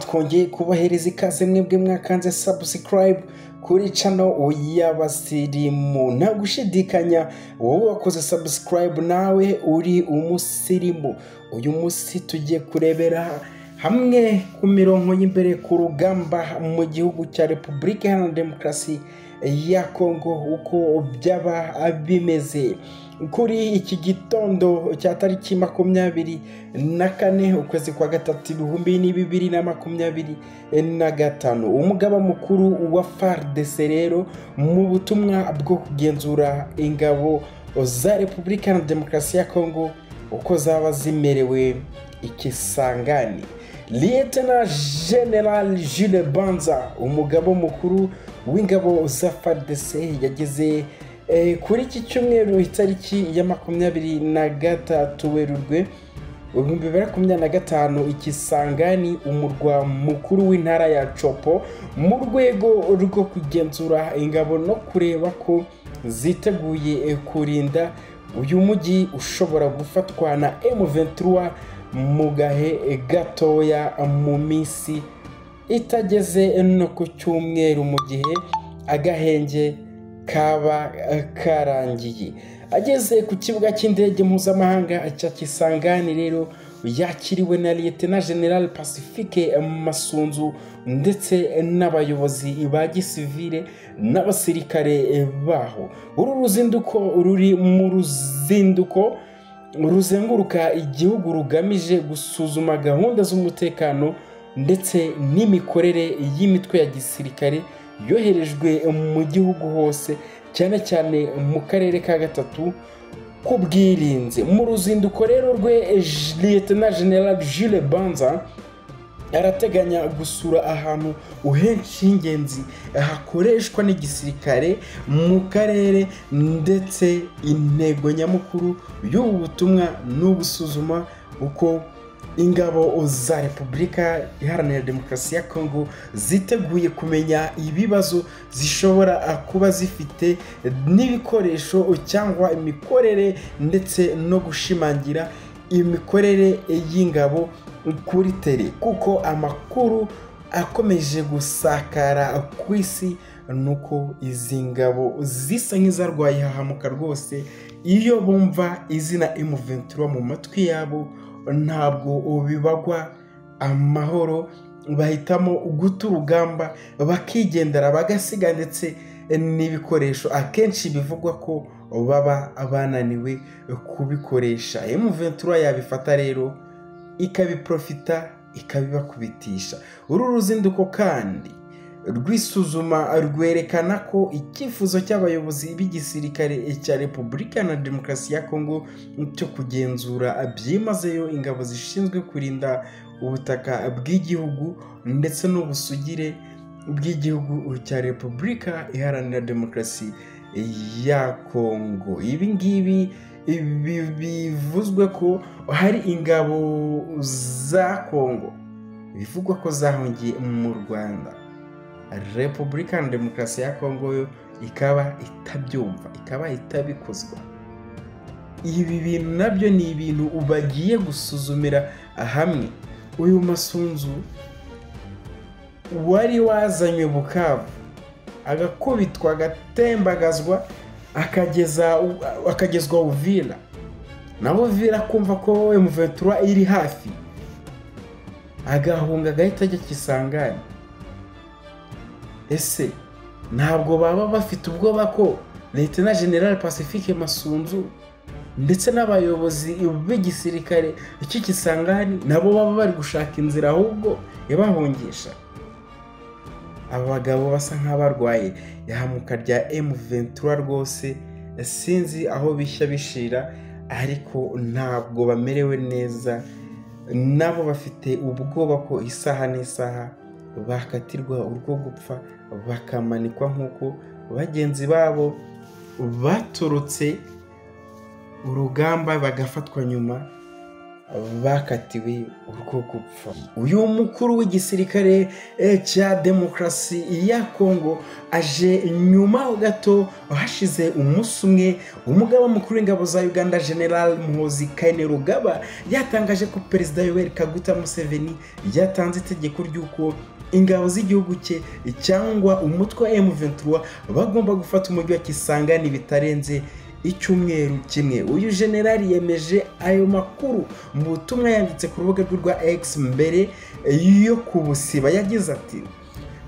twongeye kubahereza ikaze mwebwe mwakanze subscribe kuri channel y'abasirimu. Nta gushidikanya wowe wakoze subscribe nawe uri umusirimu. Uyu munsi tugiye kurebera hamwe ku mirongo y'imbere ku rugamba mu gihugu cya Repubulika Iharanira Demokarasi ya Kongo uko byaba bimeze kuri iki gitondo cya tariki 24 ukwezi kwa gatatu 2025. Umugaba mukuru wa FARDC rero mu butumwa bwo kugenzura ingabo za Repubulika Iharanira Demokarasi ya Kongo uko zaba zimerewe ikisangani. Lieutenant General Jules Banza, umugaba mukuru w'ingabo za FARDC, yageze kuri iki cyumweru itariki ya 23 Werurwe 2025 ikisangani, umurwa mukuru w'intara ya Chopo, mu rwego rwo kugenzura ingabo no kureba ko ziteguye kurinda uyu mujyi ushobora gufatwa na M23 mu gahe gatoya mu minsi itageze no ku cyumweru, mu gihe agahenge kaba karangiye. Ageze ku kibuga cy'indege mpuzamahanga cya Kisangani rero yakiriwe na Lieutenant General Pacifique Masunzu ndetse n'abayobozi ba gisivile n'abasirikare baho. Uru ruzinduko ruri mu ruzinduko ruzenguruka igihugu rugamije gusuzuma gahunda z'umutekano ndetse n'imikorere y'imitwe ya gisirikare yoherejwe mu gihugu hose, cyane cyane mu karere ka gatatu k'ubwirinzi. Mu ruzinduko rero rwe Lieutenant General Jules Banza arateganya gusura ahantu henshi h'ingenzi hakoreshwa n'igisirikare mu karere, ndetse intego nyamukuru y'ubu butumwa ni ugusuzuma uko ingabo za Repubulika Iharanira Demokarasi ya Kongo ziteguye kumenya ibibazo zishobora kuba zifite n'ibikoresho cyangwa imikorere, ndetse no gushimangira imikorere y'ingabo kuri tere, kuko amakuru akomeje gusakara ku isi nuko izi ngabo zisa nk'izarwaye hahamuka rwose. Iyo bumva izina M23 mu matwi yabo ntabwo bibagwa amahoro, bahitamo guta urugamba bakigendera bagasiga ndetse n'ibikoresho akenshi bivugwa ko baba bananiwe kubikoresha. M23 yabifata rero ikabiprofita ikabibakubitisha. Uru ruzinduko kandi rwisuzuma rwerekana ko icyifuzo cy'abayobozi b'igisirikare cya Repubulika Iharanira Demokarasi ya Kongo cyo kugenzura byimazeyo ingabo zishinzwe kurinda ubutaka bw'igihugu ndetse n'ubusugire bw'igihugu cya Repubulika Iharanira Demokarasi ya Kongo. Ibi ngibi bivuzwe ko hari ingabo za Kongo bivugwa ko zahungiye mu Rwanda. Repubulika Iharanira Demokarasi ya Kongo yo ikaba itabyumva, ikaba itabikozwa. Ibi bintu nabyo ni ibintu bagiye gusuzumira hamwe. Uyu Masunzu wari wazanywe Bukavu agakubitwa agatembagazwa akagezwa Uvira, nabo Uvira kumva ko M23 iri hafi agahunga agahita ajya Kisangani. Ese ntabwo baba bafite ubwoba ko Lieutenant General Pacifique Masunzu ndetse n'abayobozi b'igisirikare cy'Ikisangani nabo baba bari gushaka inzira ahubwo yabahungisha? Aba bagabo basa nk'abarwaye yahamuka rya M23 rwose, sinzi aho bishya bishira, ariko ntabwo bamerewe neza. Nabo bafite ubwoba ko isaha n'isaha bakatirwa urwo gupfa bakamanikwa nk'uko bagenzi babo baturutse urugamba bagafatwa nyuma bakatiwe urwo gupfa. Uyu mukuru w'igisirikare cya demokarasi ya Kongo aje nyuma gato hashize umunsi umwe umugaba mukuru w'ingabo za Uganda General Muhoozi Kainerugaba yatangaje ko Perezida Yoweri Kaguta Museveni yatanze itegeko ry'uko ingabo z'igihugu cye cyangwa umutwe wa M23 bagomba gufata umujyi wa Kisangani bitarenze icyumweru kimwe. Uyu generali yemeje ayo makuru mu butumwa yanditse ku rubuga rwa X mbere yo kubusiba. Yagize ati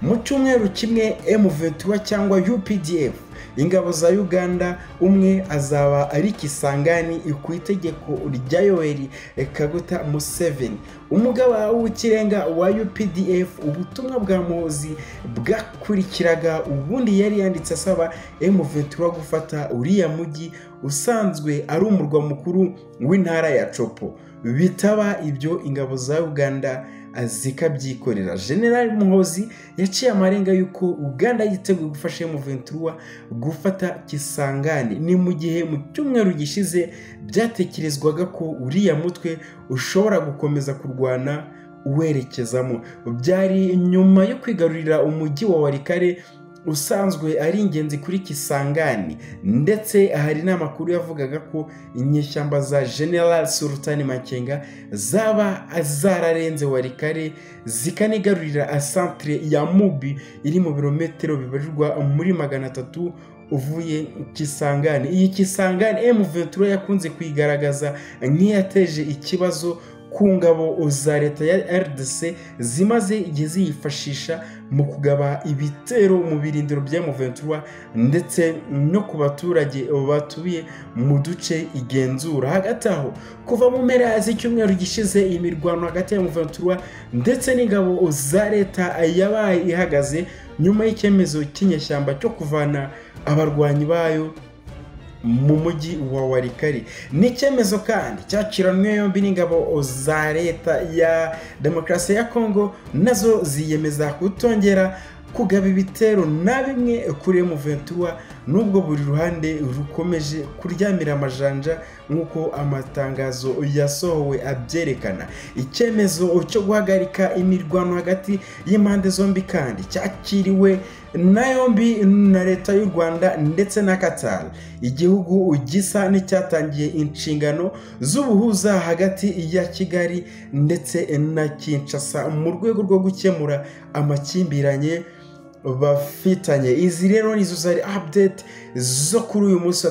mu cyumweru kimwe M23 cyangwa UPDF ingabo za Uganda umwe azaba ari Kisangani ku itegeko rya Yoweri Kaguta Museveni. Umugaba w'ikirenga wa UPDF ubutumwa bwa Muhoozi bwakurikiraga ubundi yari yanditse asaba M23 gufata uriya mujyi usanzwe ari umurwa mukuru w'intara ya Chopo. Bitaba ibyo ingabo za Uganda zikabyikorera. General Muhoozi yaciye amarenga yuko Uganda yiteguye gufasha M23 gufata Kisangani. Ni mu gihe mu cyumweru gishize byatekerezwaga ko uriya mutwe ushobora gukomeza kurwana uwerekezamo. Byari nyuma yo kwigarurira umujyi wa Walikale usanzwe ari ingenzi kuri Kisangani, ndetse hari n'amakuru yavugaga ko inyeshyamba za General Sultan Makenga zaba zararenze Walikale zikanigarurira centre ya Mubi iri mu birometero bibarirwa muri 300 uvuye Kisangani. Iyi Kisangani M23 yakunze kwigaragaza nk'iyateje ikibazo ku ngabo za leta ya RDC zimaze igihe ziyifashisha mu kugaba ibitero mu birindiro bya M23 ndetse no ku baturage batuye mu duce igenzura. Hagati aho kuva mu mpera z'icyumweru gishize imirwano hagati ya M23 ndetse n'ingabo za leta yabaye ihagaze nyuma y'icyemezo cy'inyeshyamba cyo kuvana abarwanyi bayo mu mujyi wa Walikale. Ni icyemezo kandi cyaciranwe yombi n'ingabo za leta ya demokarasi ya Kongo, nazo ziyemeza kutongera kugaba ibitero na bimwe kuri M23 nubwo buri ruhande rukomeje kuryamira amajanja nk'uko amatangazo yasohowe abyerekana. Icyemezo cyo guhagarika imirwano hagati y'impande zombi kandi cyakiriwe na yombi na leta y'u Rwanda ndetse na Qatar, igihugu gisa n'icyatangiye inshingano z'ubuhuza hagati ya Kigali ndetse na Kinshasa mu rwego rwo gukemura amakimbiranye bafitanye. Izi rero nizo zari update zo kuri uyu munsi.